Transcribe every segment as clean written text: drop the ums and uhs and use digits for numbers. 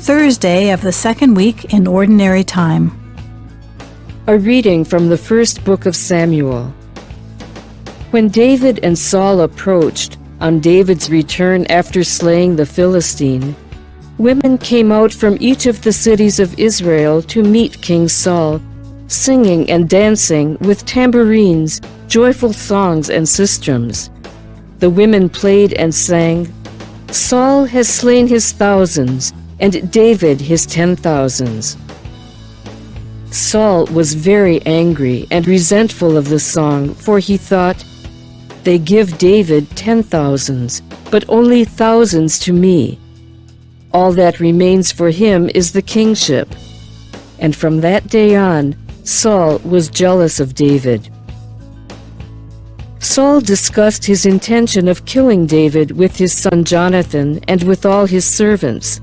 Thursday of the second week in Ordinary Time. A reading from the first book of Samuel. When David and Saul approached, on David's return after slaying the Philistine, women came out from each of the cities of Israel to meet King Saul, singing and dancing with tambourines, joyful songs, and sistrums. The women played and sang, "Saul has slain his thousands, and David his 10,000s." Saul was very angry and resentful of the song, for he thought, "They give David 10,000s, but only thousands to me. All that remains for him is the kingship." And from that day on, Saul was jealous of David. Saul discussed his intention of killing David with his son Jonathan and with all his servants.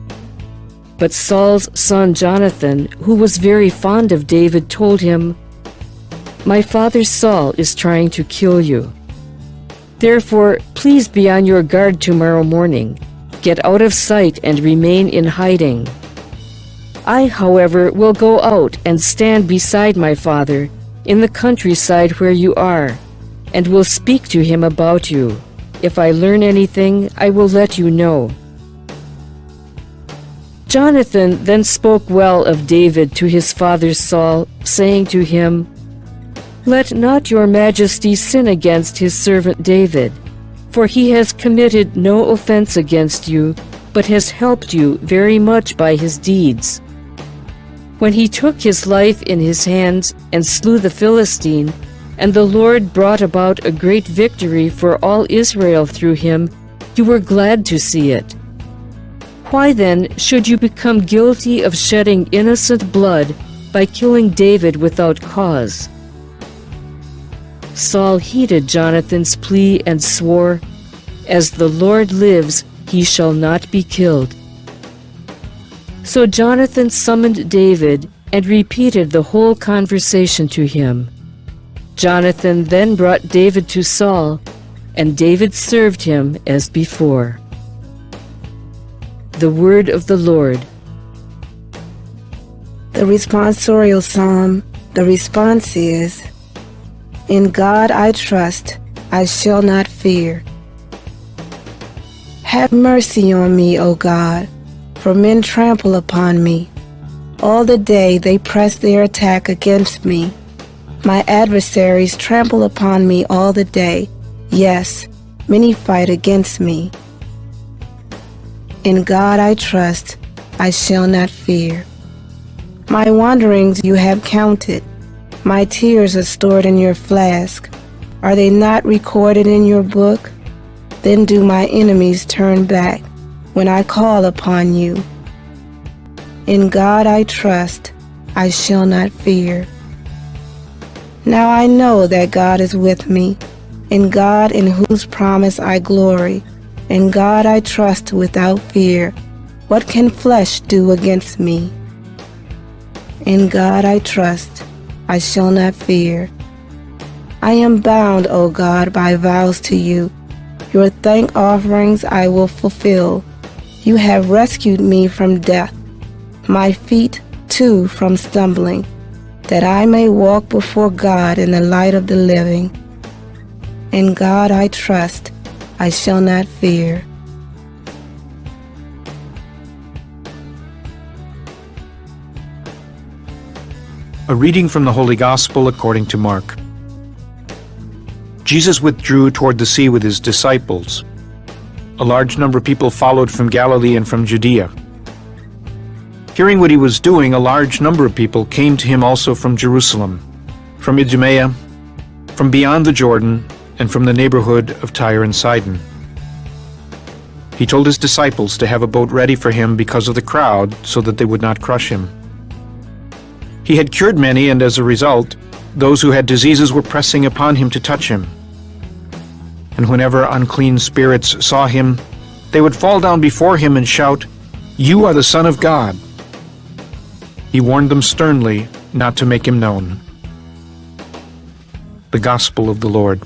But Saul's son Jonathan, who was very fond of David, told him, "My father Saul is trying to kill you. Therefore, please be on your guard tomorrow morning. Get out of sight and remain in hiding. I, however, will go out and stand beside my father in the countryside where you are, and will speak to him about you. If I learn anything, I will let you know." Jonathan then spoke well of David to his father Saul, saying to him, "Let not your majesty sin against his servant David, for he has committed no offense against you, but has helped you very much by his deeds. When he took his life in his hands and slew the Philistine, and the Lord brought about a great victory for all Israel through him, you were glad to see it. Why then should you become guilty of shedding innocent blood by killing David without cause?" Saul heeded Jonathan's plea and swore, "As the Lord lives, he shall not be killed." So Jonathan summoned David and repeated the whole conversation to him. Jonathan then brought David to Saul, and David served him as before. The word of the Lord. The responsorial psalm, the response is, "In God I trust, I shall not fear. Have mercy on me, O God, for men trample upon me. All the day they press their attack against me. My adversaries trample upon me all the day. Yes, many fight against me. In God I trust, I shall not fear. My wanderings you have counted. My tears are stored in your flask. Are they not recorded in your book? Then do my enemies turn back when I call upon you. In God I trust, I shall not fear. Now I know that God is with me, in God in whose promise I glory. In God I trust without fear. What can flesh do against me? In God I trust, I shall not fear. I am bound, O God, by vows to you. Your thank offerings I will fulfill. You have rescued me from death, my feet too from stumbling, that I may walk before God in the light of the living. In God I trust, I shall not fear. A reading from the Holy Gospel according to Mark. Jesus withdrew toward the sea with his disciples. A large number of people followed from Galilee and from Judea. Hearing what he was doing, a large number of people came to him also from Jerusalem, from Idumea, from beyond the Jordan, and from the neighborhood of Tyre and Sidon. He told his disciples to have a boat ready for him because of the crowd, so that they would not crush him. He had cured many, and as a result, those who had diseases were pressing upon him to touch him. And whenever unclean spirits saw him, they would fall down before him and shout, "You are the Son of God." He warned them sternly not to make him known. The Gospel of the Lord.